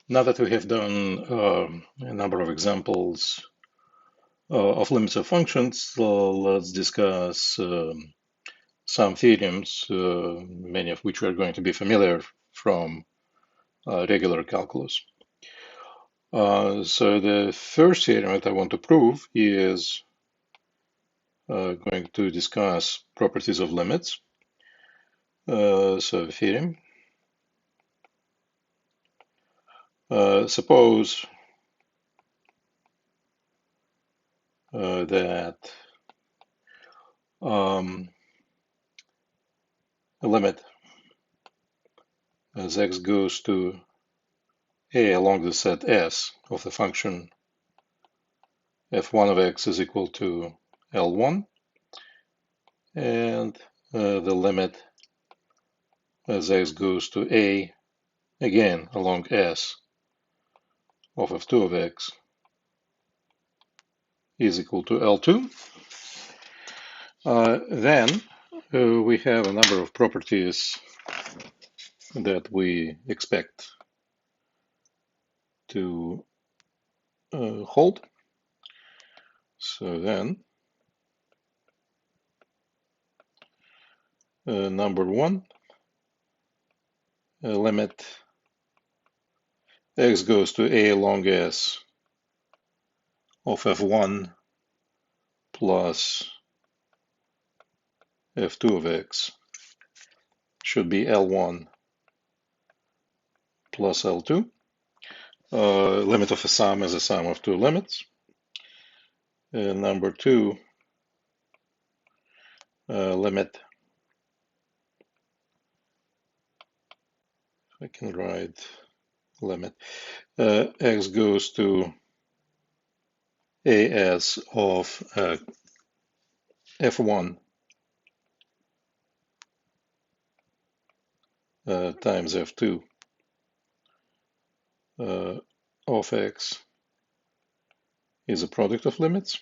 Now that we have done a number of examples of limits of functions, let's discuss some theorems, many of which are going to be familiar from regular calculus. So the first theorem that I want to prove is going to discuss properties of limits. So theorem. Suppose that a limit as x goes to a along the set S of the function f1 of x is equal to L1, and the limit as x goes to a again along S of f2 of x is equal to L2. Then we have a number of properties that we expect to hold. So then, number one, limit x goes to a along S of f1 plus f2 of x should be L1 plus L2. Limit of a sum is a sum of two limits. Number two, limit, I can write limit, x goes to as of f1 times f2 of x is a product of limits.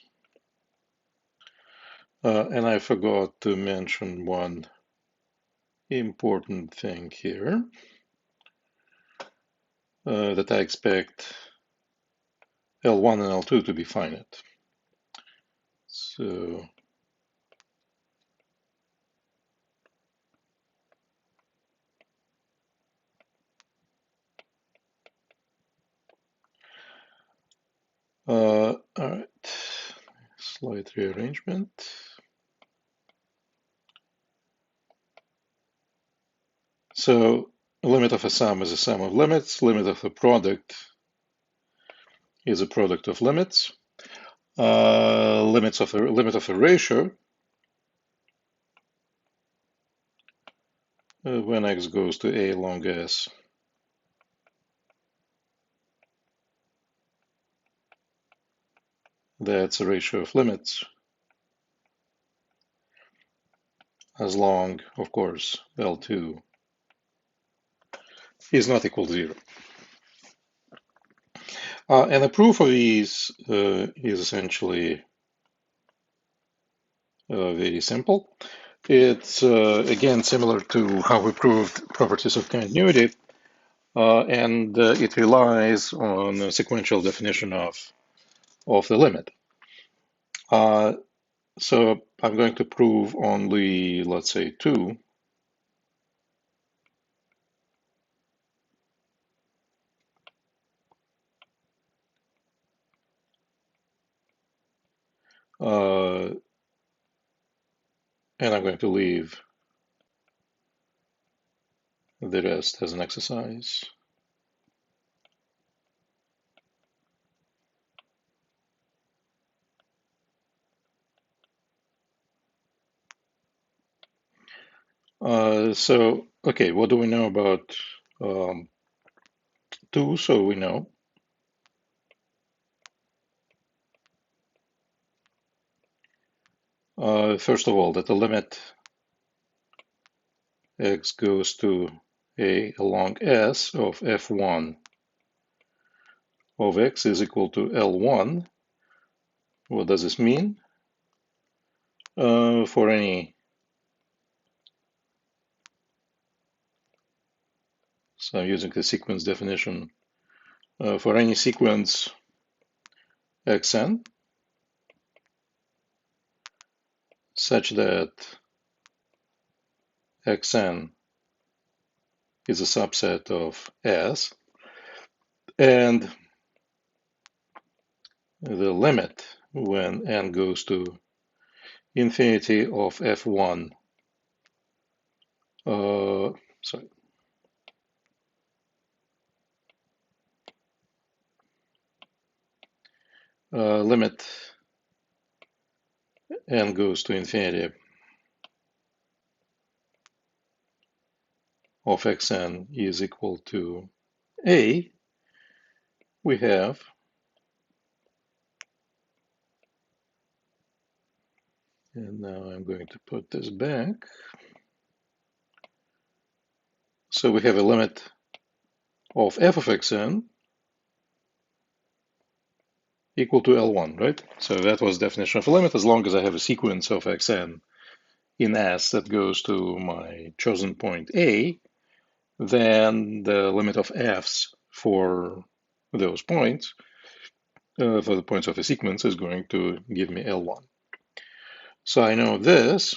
And I forgot to mention one important thing here, that I expect L1 and L2 to be finite. So all right, slight rearrangement. So limit of a sum is a sum of limits. Limit of a product is a product of limits. Limit of a ratio, when x goes to a along S, that's a ratio of limits, as long, of course, L2 is not equal to 0. And the proof of these is essentially very simple. It's again similar to how we proved properties of continuity, and it relies on a sequential definition of the limit. So I'm going to prove only, let's say, two. And I'm going to leave the rest as an exercise. So, okay, what do we know about 2? So we know first of all that the limit x goes to a along S of f1 of x is equal to L1. What does this mean? For any, so I'm using the sequence definition for any sequence xn such that xn is a subset of S, and the limit when n goes to infinity of f1, sorry, limit n goes to infinity of xn is equal to a, we have and now I'm going to put this back. So we have a limit of f of xn equal to L1, right? So that was the definition of a limit. As long as I have a sequence of xn in S that goes to my chosen point A, then the limit of f's for those points, for the points of a sequence, is going to give me L1. So I know this,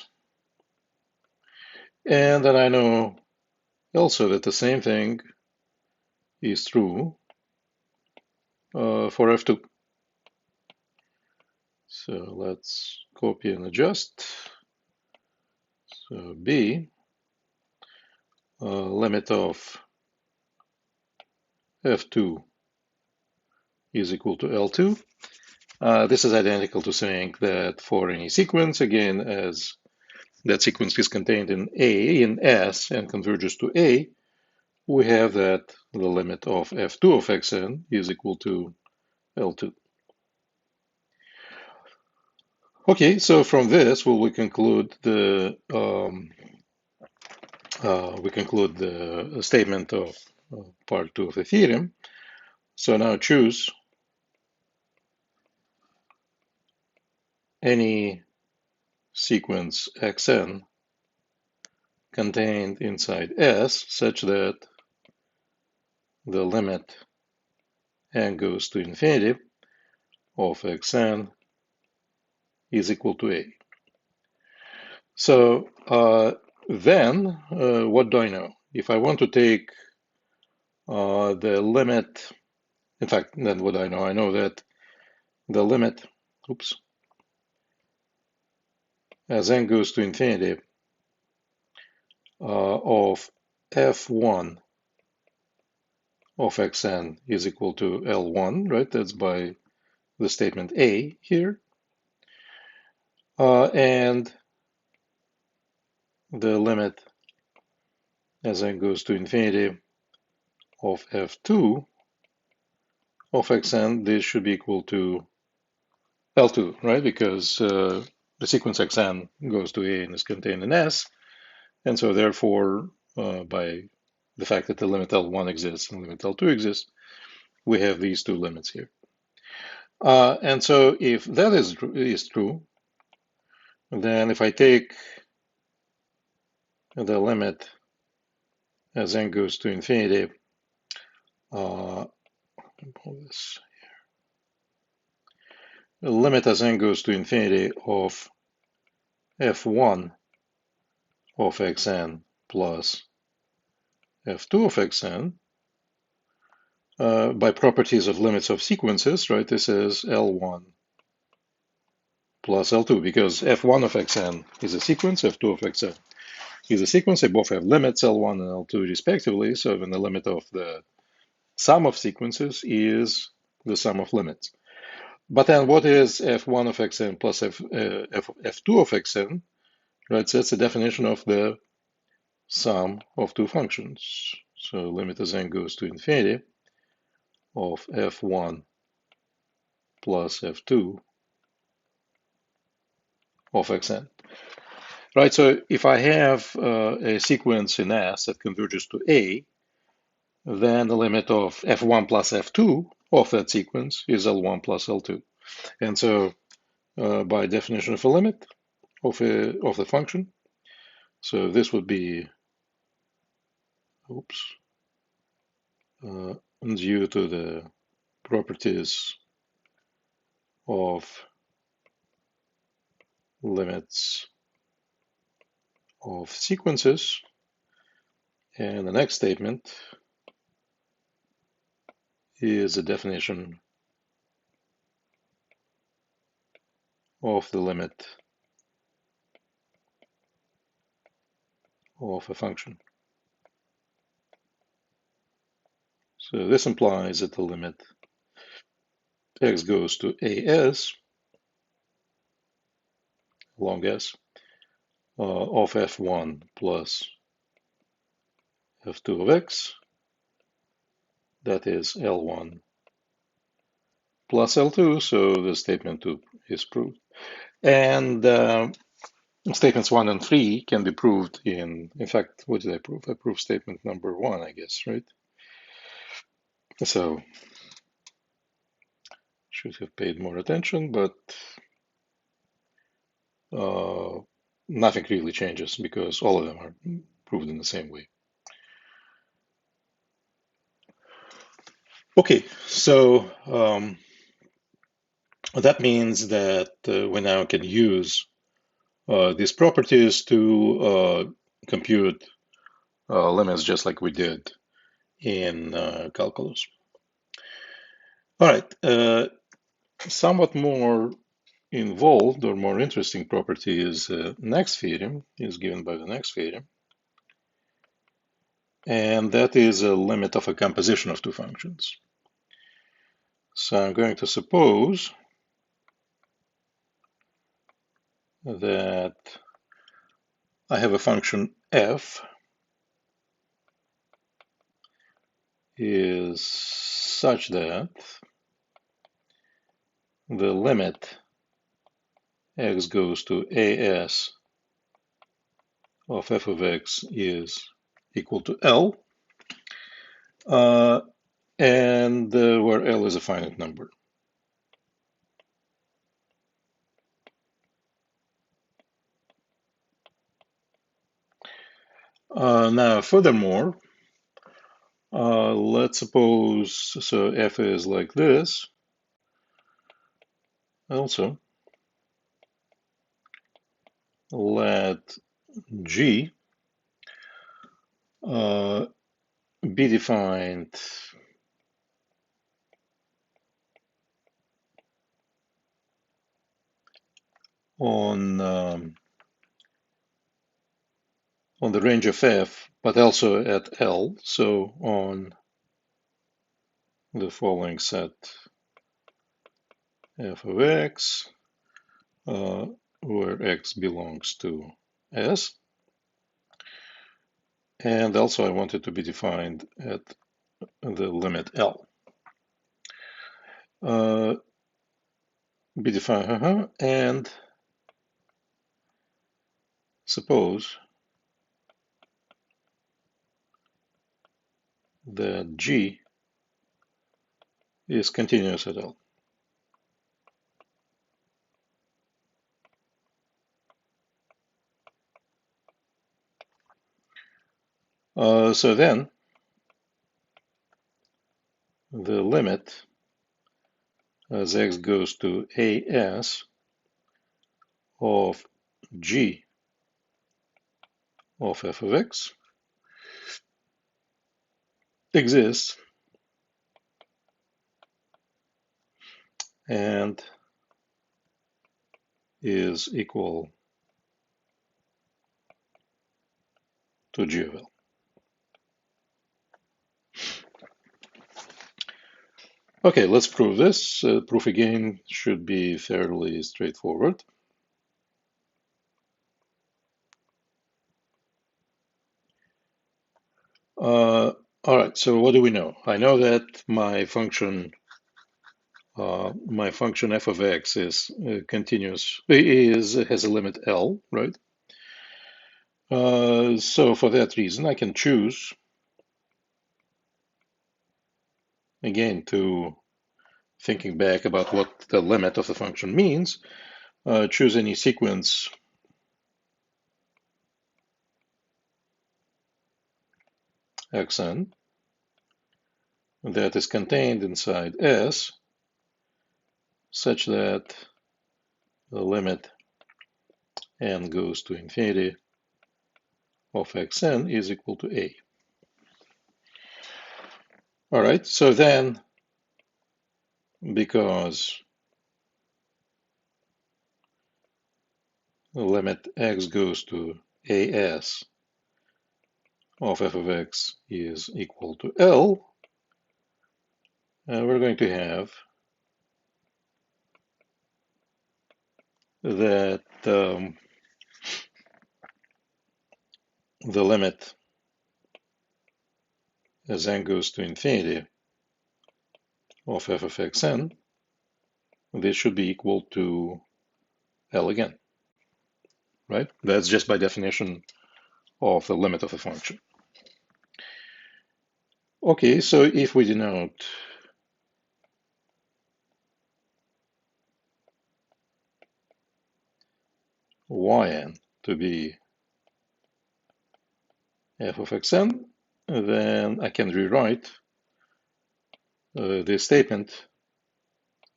and then I know also that the same thing is true for f2. So let's copy and adjust. So B, limit of f2 is equal to L2. This is identical to saying that for any sequence, again, as that sequence is contained in A, in S, and converges to A, we have that the limit of f2 of xn is equal to L2. Okay, so from this, we conclude the statement of part 2 of the theorem. So now choose any sequence xn contained inside S such that the limit n goes to infinity of xn is equal to a. So then what do I know? If I want to take the limit, in fact, then what do I know? I know that the limit, oops, as n goes to infinity of f1 of xn is equal to L1, right? That's by the statement A here. And the limit as n goes to infinity of f2 of xn, this should be equal to L2, right? Because the sequence xn goes to A and is contained in S. And so therefore, by the fact that the limit L1 exists and limit L2 exists, we have these two limits here. And so if that is true, then if I take the limit as n goes to infinity, this, the limit as n goes to infinity of f1 of xn plus f2 of xn, by properties of limits of sequences, right? This is L1 plus L2 because f1 of xn is a sequence, f2 of xn is a sequence. They both have limits L1 and L2 respectively. So then the limit of the sum of sequences is the sum of limits. But then what is f1 of xn plus f2 of xn, right? So that's the definition of the sum of two functions. So limit as n goes to infinity of f1 plus f2 of xn. Right, so if I have a sequence in S that converges to A, then the limit of f1 plus f2 of that sequence is L1 plus L2. And so by definition of a limit of the function, so this would be, oops, due to the properties of limits of sequences. And the next statement is a definition of the limit of a function. So this implies that the limit x goes to as, long s, of f1 plus f2 of x, that is L1 plus L2, so the statement 2 is proved. And statements 1 and 3 can be proved in fact, what did I prove? I proved statement number 1, I guess, right? So, should have paid more attention, but nothing really changes because all of them are proved in the same way. Okay, so that means that we now can use these properties to compute limits just like we did in calculus. All right, somewhat more involved or more interesting property is next theorem, is given by the next theorem. And that is a limit of a composition of two functions. So I'm going to suppose that I have a function f is such that the limit x goes to as of f of x is equal to L, and where L is a finite number. Now, furthermore, let's suppose, so f is like this. Also, let G be defined on the range of f, but also at L. So on the following set f of x, where x belongs to S. And also I want it to be defined at the limit L. Be defined, and suppose that G is continuous at L. So then the limit as x goes to as of G of f of x exists and is equal to G of L. Okay, let's prove this. Proof again should be fairly straightforward. All right, so what do we know? I know that my function f of x is continuous, has a limit L, right? So for that reason, I can choose, again, to thinking back about what the limit of the function means, choose any sequence xn that is contained inside S such that the limit n goes to infinity of xn is equal to a. All right, so then because the limit x goes to as of f of x is equal to L, we're going to have that the limit as n goes to infinity of f of xn, this should be equal to L again, right? That's just by definition of the limit of a function. Okay, so if we denote yn to be f of xn, then I can rewrite this statement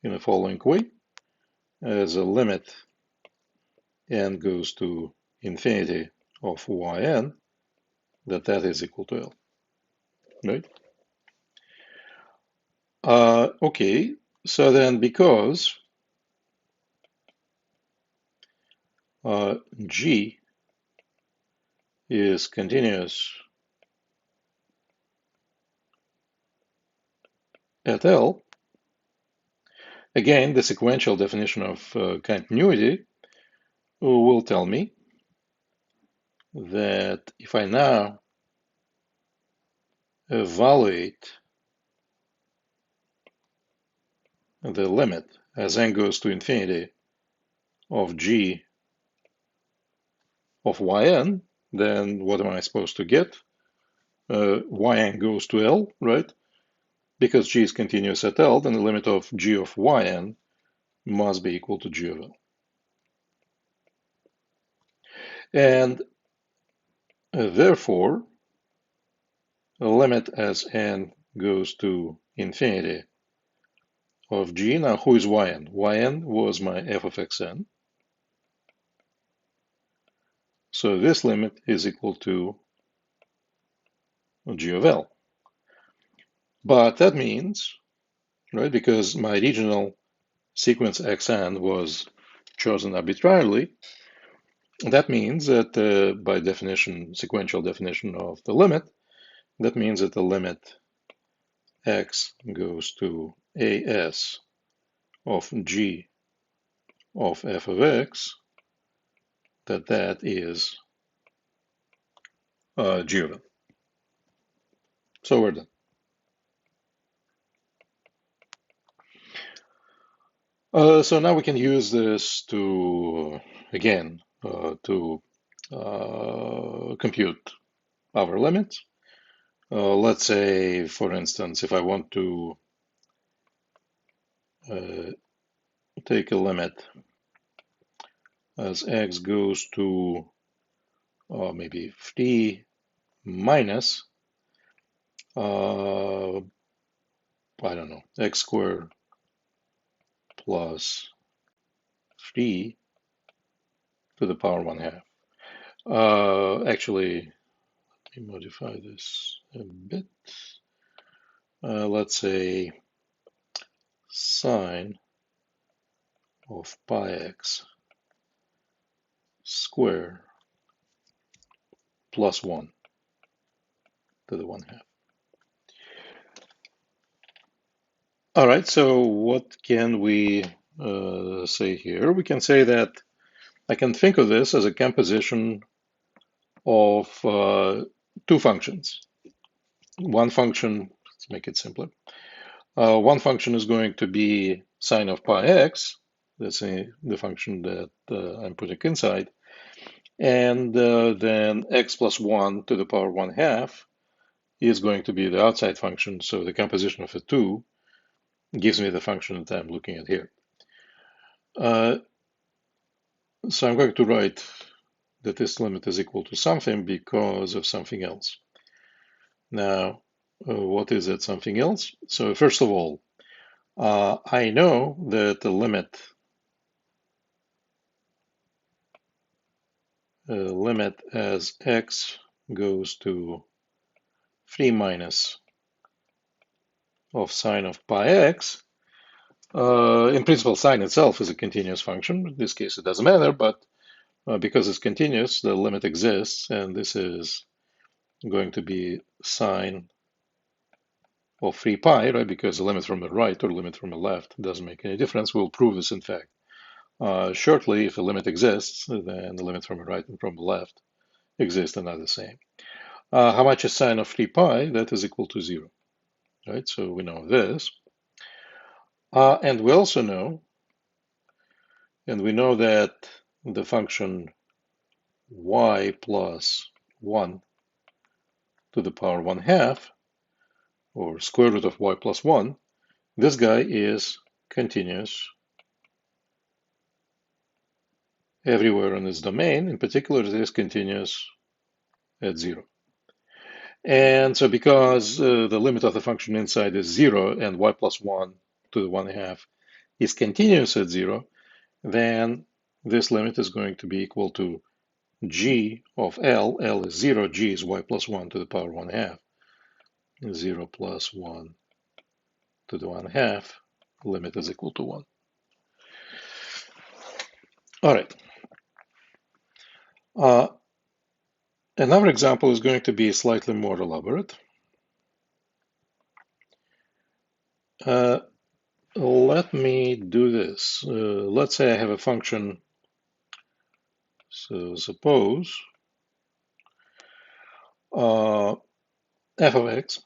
in the following way: as a limit n goes to infinity of yn, that is equal to L, right? Okay, so then because G is continuous at L, again, the sequential definition of continuity will tell me that if I now evaluate the limit as n goes to infinity of G of yn, then what am I supposed to get? Yn goes to L, right? Because G is continuous at L, then the limit of G of yn must be equal to G of L. And therefore, the limit as n goes to infinity of G, now who is yn? Yn was my f of xn. So this limit is equal to G of L. But that means, right, because my original sequence xn was chosen arbitrarily, that means that by definition, sequential definition of the limit, that means that the limit x goes to as of G of f of x, that is G of L. So we're done. So now we can use this to, again, to compute our limits. Let's say, for instance, if I want to take a limit as x goes to maybe 3 minus, I don't know, x squared plus 3 to the power 1/2. Actually, let me modify this a bit. Let's say sine of pi x squared plus 1 to the 1/2. All right, so what can we say here? We can say that I can think of this as a composition of two functions. One function, let's make it simpler. One function is going to be sine of pi x. That's the function that I'm putting inside. And then x plus 1 to the power 1/2 is going to be the outside function. So the composition of the two gives me the function that I'm looking at here. So I'm going to write that this limit is equal to something because of something else. Now, what is that something else? So first of all, I know that the limit as x goes to 3 minus of sine of pi x. In principle, sine itself is a continuous function. In this case, it doesn't matter, but because it's continuous, the limit exists, and this is going to be sine of 3 pi, right? Because the limit from the right or limit from the left doesn't make any difference. We'll prove this, in fact. Shortly, if a limit exists, then the limit from the right and from the left exist and are the same. How much is sine of 3 pi? That is equal to 0, right? So we know this. And we also know, and we know that the function y plus 1 to the power 1 half, or square root of y plus 1, this guy is continuous everywhere in its domain. In particular, it is continuous at 0. And so because the limit of the function inside is 0 and y plus 1 to the 1 half is continuous at 0, then this limit is going to be equal to g of L. L is 0, g is y plus 1 to the power 1 half. 0 plus 1 to the 1 half, limit is equal to 1. All right. Another example is going to be slightly more elaborate. Let me do this. Let's say I have a function. So suppose f of x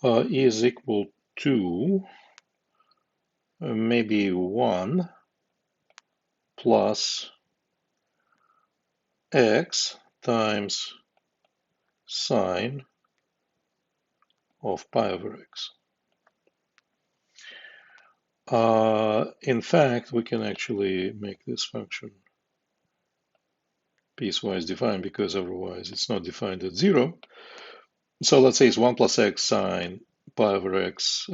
is equal to maybe 1 plus x times sine of pi over x. In fact, we can actually make this function piecewise defined because otherwise it's not defined at 0. So let's say it's 1 plus x sine pi over x.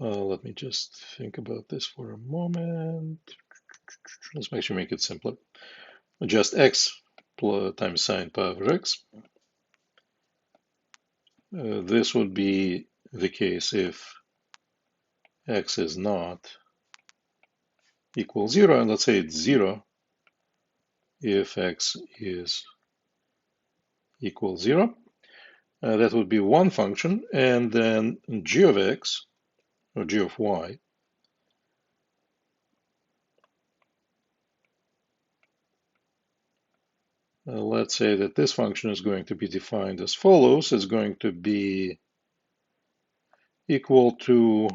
Let me just think about this for a moment. Let's actually make it simpler. Just x times sine pi over x. This would be the case if x is not equal 0, and let's say it's 0 if x is equal 0. That would be one function, and then g of x, or g of y, let's say that this function is going to be defined as follows. It's going to be equal to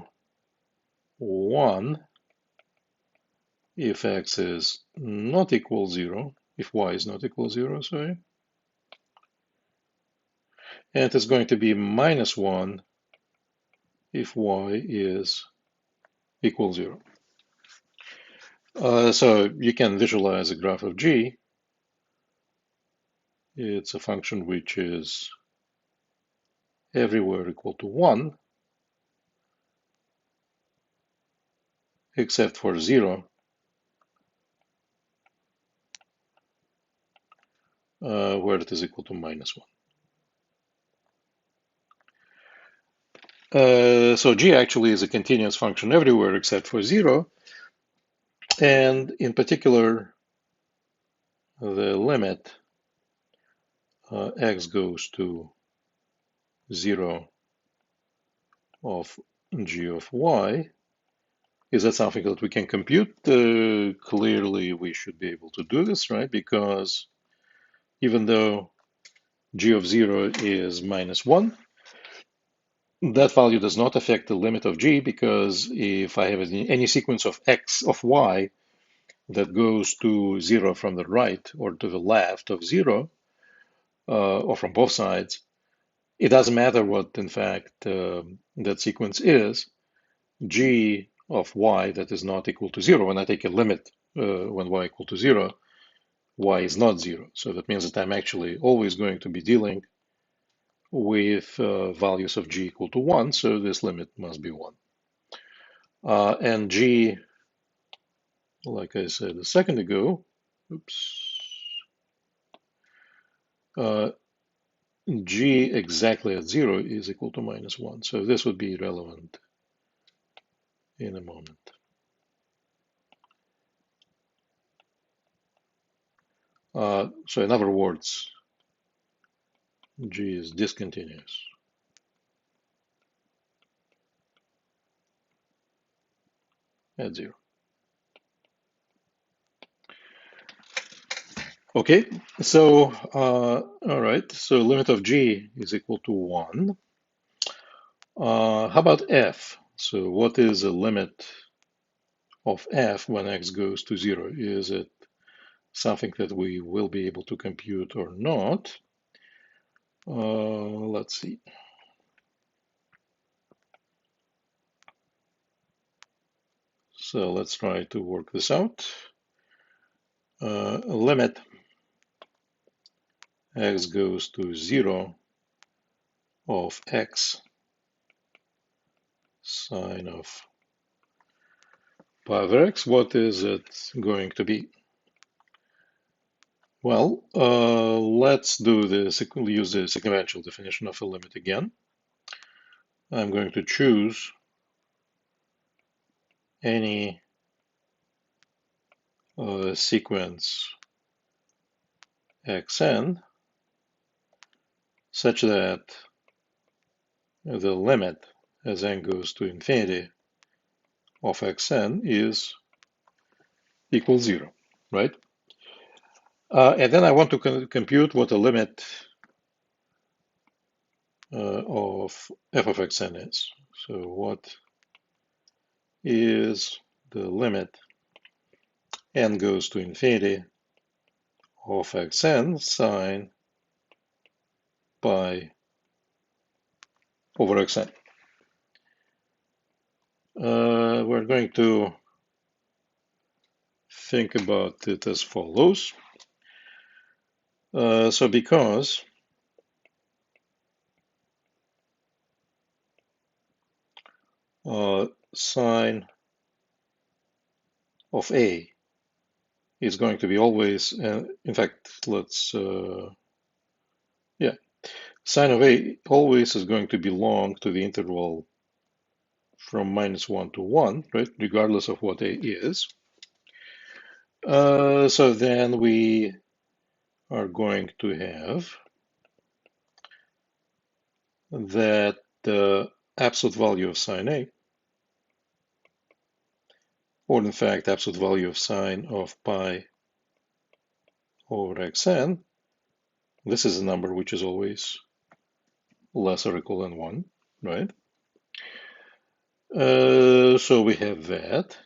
1 if x is not equal 0, if y is not equal 0, sorry. And it's going to be minus 1 if y is equal 0. So you can visualize a graph of g. It's a function which is everywhere equal to 1, except for 0, where it is equal to minus 1. So g actually is a continuous function everywhere except for 0. And in particular, the limit x goes to 0 of g of y. Is that something that we can compute? Clearly, we should be able to do this, right? Because even though g of 0 is minus 1, that value does not affect the limit of g, because if I have any sequence of x of y that goes to 0 from the right or to the left of 0, or from both sides, it doesn't matter what, in fact, that sequence is. G of y that is not equal to 0, when I take a limit when y equal to 0, y is not 0. So that means that I'm actually always going to be dealing with values of g equal to 1, so this limit must be 1. And g, like I said a second ago, oops, g exactly at 0 is equal to -1. So this would be relevant in a moment. So in other words, g is discontinuous at 0. Okay, so all right, so limit of g is equal to 1. How about f? So what is the limit of f when x goes to 0? Is it something that we will be able to compute or not? Let's see. So let's try to work this out. Limit x goes to 0 of x sine of pi over x, what is it going to be? Well, let's do this, use the sequential definition of a limit again. I'm going to choose any sequence xn such that the limit as n goes to infinity of xn is equals 0, right? And then I want to compute what the limit of f of xn is. So what is the limit n goes to infinity of xn sine pi over xn? We're going to think about it as follows. So because sine of a is going to be always, in fact, yeah, sine of a always is going to belong to the interval from -1 to 1, right, regardless of what a is. So then we are going to have that the absolute value of sine a, or in fact, absolute value of sine of pi over xn, this is a number which is always less or equal than 1, right? So we have that.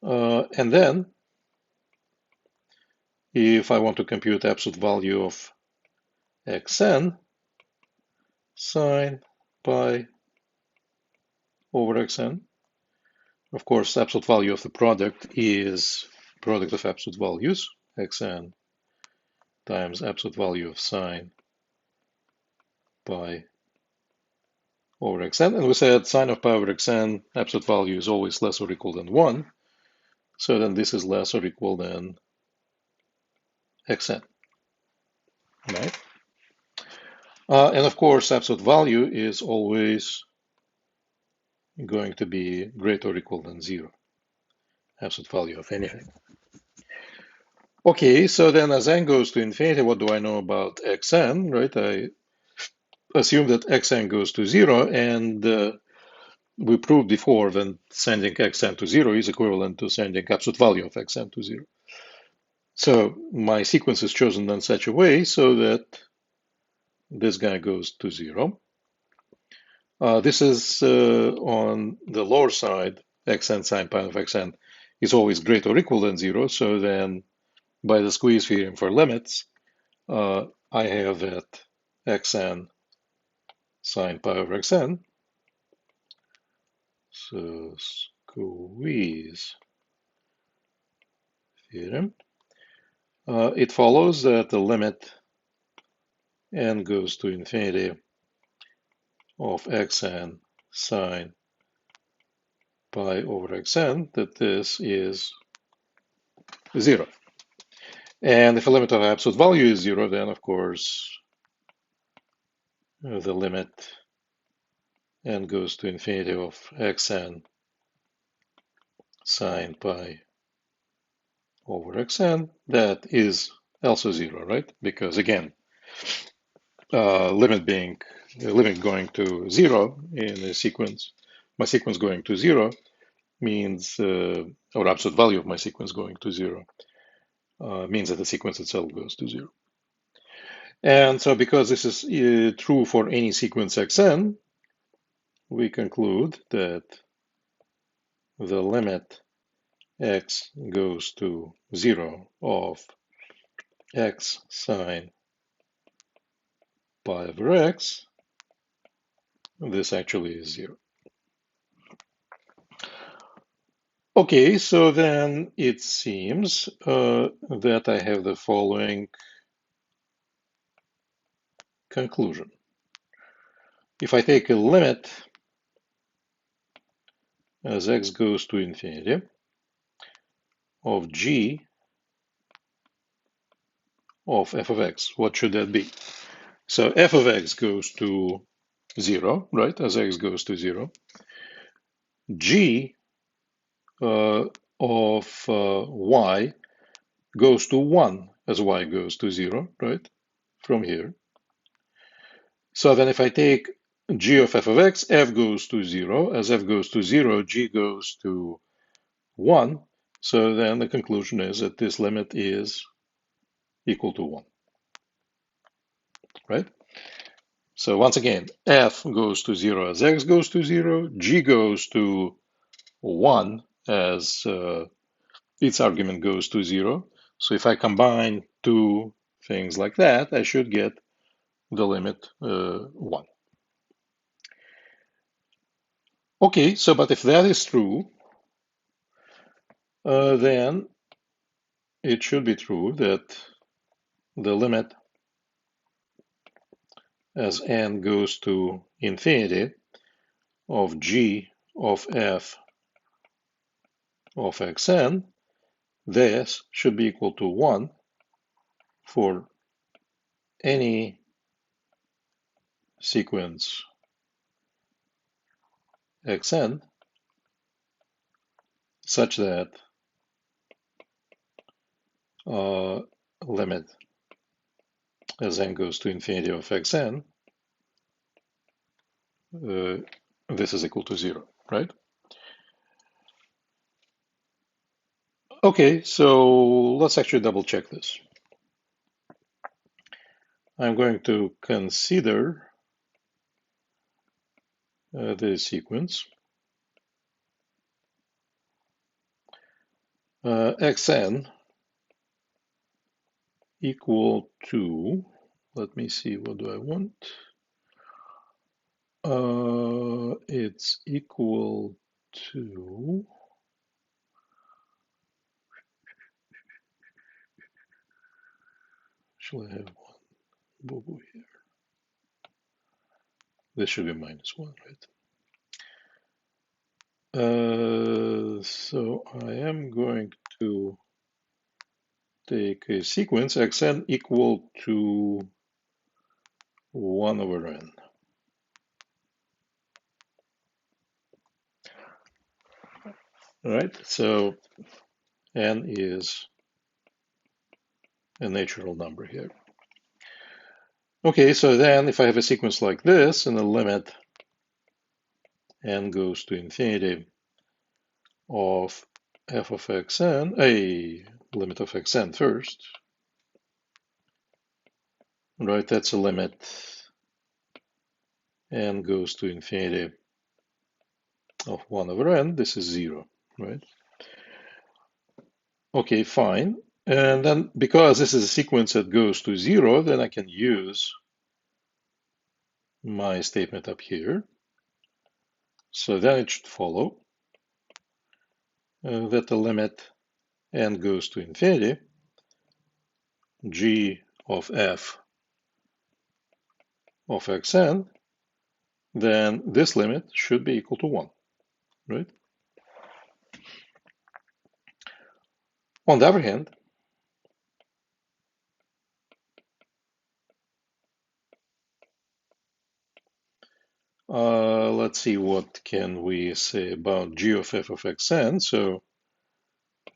And then, if I want to compute absolute value of xn sine pi over xn, of course, absolute value of the product is product of absolute values, xn times absolute value of sine pi over xn. And we said sine of pi over xn, absolute value is always less or equal than 1. So then this is less or equal than xn, right? And of course, absolute value is always going to be greater or equal than 0, absolute value of anything. Okay, so then as n goes to infinity, what do I know about xn, right? I assume that xn goes to 0, and we proved before that sending xn to 0 is equivalent to sending absolute value of xn to 0. So my sequence is chosen in such a way so that this guy goes to 0. This is on the lower side, xn sine pi of xn is always greater or equal than 0. So then by the squeeze theorem for limits, I have that xn sine pi over xn. So squeeze theorem It follows that the limit n goes to infinity of xn sine pi over xn, that this is 0. And if a limit of absolute value is 0, then of course the limit n goes to infinity of xn sine pi over xn, that is also 0, right? Because again, limit going to 0 in a sequence, my sequence going to 0 means, or absolute value of my sequence going to 0 means that the sequence itself goes to 0. And so because this is true for any sequence xn, we conclude that the limit x goes to 0 of x sine pi over x, this actually is 0. Okay, so then it seems that I have the following conclusion. If I take a limit as x goes to infinity of g of f of x, what should that be? So f of x goes to 0, right, as x goes to 0. G of y goes to 1 as y goes to 0, right, from here. So then if I take g of f of x, f goes to 0. As f goes to 0, g goes to 1. So then the conclusion is that this limit is equal to 1, right? So once again, f goes to 0 as x goes to 0. G goes to 1 as its argument goes to 0. So if I combine two things like that, I should get the limit 1. Okay, so but if that is true, then it should be true that the limit as n goes to infinity of g of f of xn, this should be equal to 1 for any sequence xn such that limit as n goes to infinity of xn, this is equal to 0, right? Okay, so let's actually double check this. I'm going to consider the sequence xn equal to, let me see, what do I want? It's equal to, actually I have one boo-boo here. This should be -1, right? So I am going to take a sequence xn equal to 1 over n. All right, so n is a natural number here. Okay, so then if I have a sequence like this and the limit n goes to infinity of f of xn, a limit of xn first, right? That's a limit n goes to infinity of 1 over n. This is 0, right? Okay, fine. And then because this is a sequence that goes to 0, then I can use my statement up here. So then it should follow that the limit n goes to infinity g of f of xn, then this limit should be equal to 1, right? On the other hand, let's see what can we say about g of f of xn. So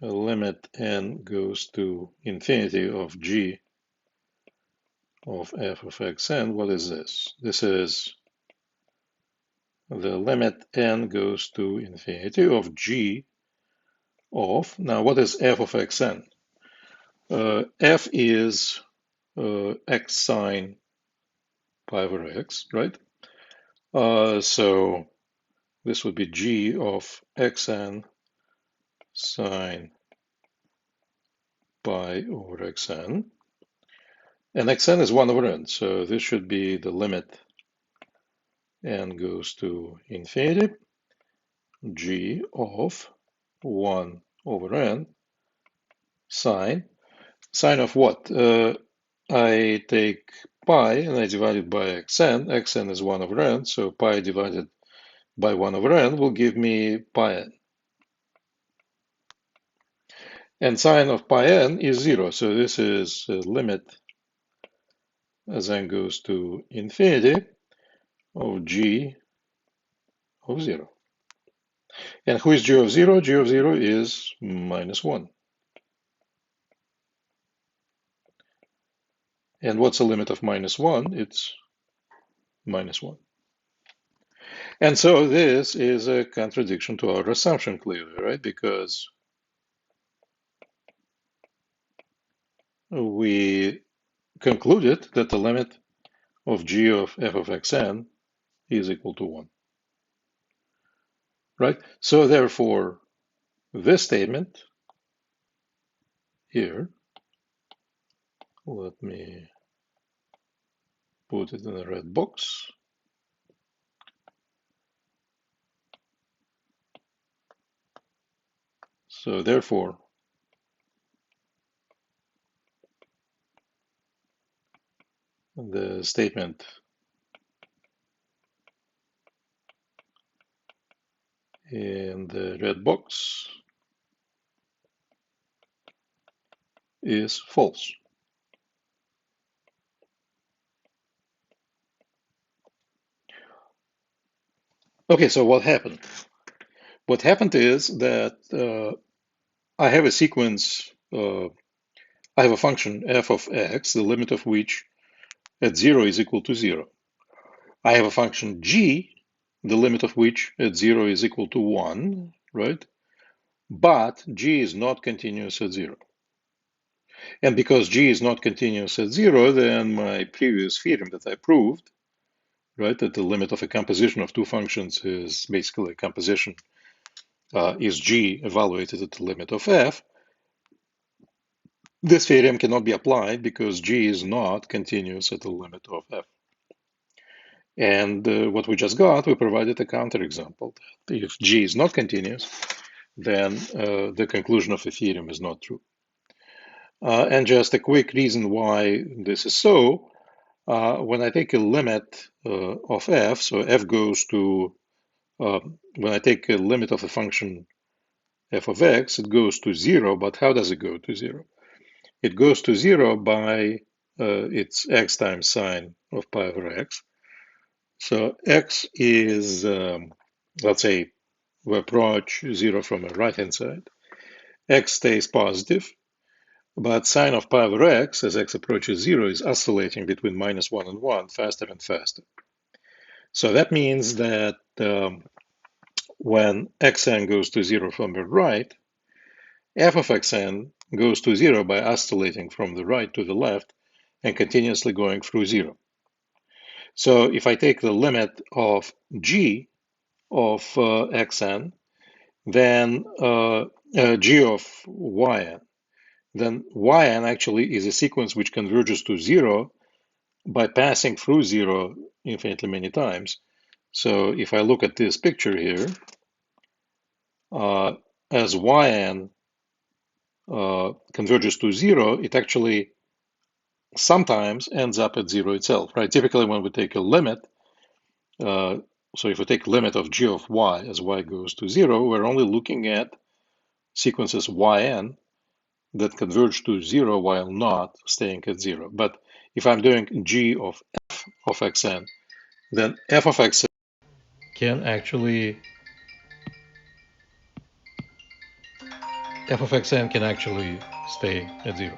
limit n goes to infinity of g of f of xn. What is this? This is the limit n goes to infinity of g of, now what is f of xn? F is x sine pi over x, right? So this would be g of xn sine pi over xn. And xn is 1 over n, so this should be the limit n goes to infinity, g of 1 over n sine. Sine of what? I take pi and I divide it by xn. Xn is 1 over n, so pi divided by 1 over n will give me pi n. And sine of pi n is 0, so this is a limit as n goes to infinity of g of 0. And who is g of 0? G of 0 is minus 1. And what's the limit of minus 1? It's minus 1. And so this is a contradiction to our assumption, clearly, right? Because we concluded that the limit of g of f of xn is equal to 1, right? So therefore, this statement here, let me put it in a red box. So therefore, the statement in the red box is false. Okay, so what happened? What happened is that I have a sequence, I have a function f of x, the limit of which at 0 is equal to 0. I have a function g, the limit of which at 0 is equal to 1, right? But g is not continuous at 0. And because g is not continuous at 0, then my previous theorem that I proved, right, that the limit of a composition of two functions is basically a composition is g evaluated at the limit of f, this theorem cannot be applied because g is not continuous at the limit of f. And what we just got, we provided a counterexample. If g is not continuous, then the conclusion of the theorem is not true. And just a quick reason why this is so, when I take a limit of f, so f goes to, when I take a limit of a function f of x, it goes to 0, but how does it go to 0? It goes to 0 by its x times sine of pi over x. So x is, let's say, we approach 0 from the right-hand side. X stays positive, but sine of pi over x, as x approaches 0, is oscillating between minus 1 and 1 faster and faster. So that means that when xn goes to 0 from the right, f of xn goes to 0 by oscillating from the right to the left and continuously going through 0. So if I take the limit of g of xn, then g of yn, then yn actually is a sequence which converges to 0 by passing through 0 infinitely many times. So if I look at this picture here, as yn converges to 0, it actually sometimes ends up at zero itself, right? Typically, when we take a limit, so if we take limit of g of y as y goes to zero, we're only looking at sequences yn that converge to zero while not staying at zero. But if I'm doing g of f of xn, then f of xn can actually f of xn can actually stay at zero.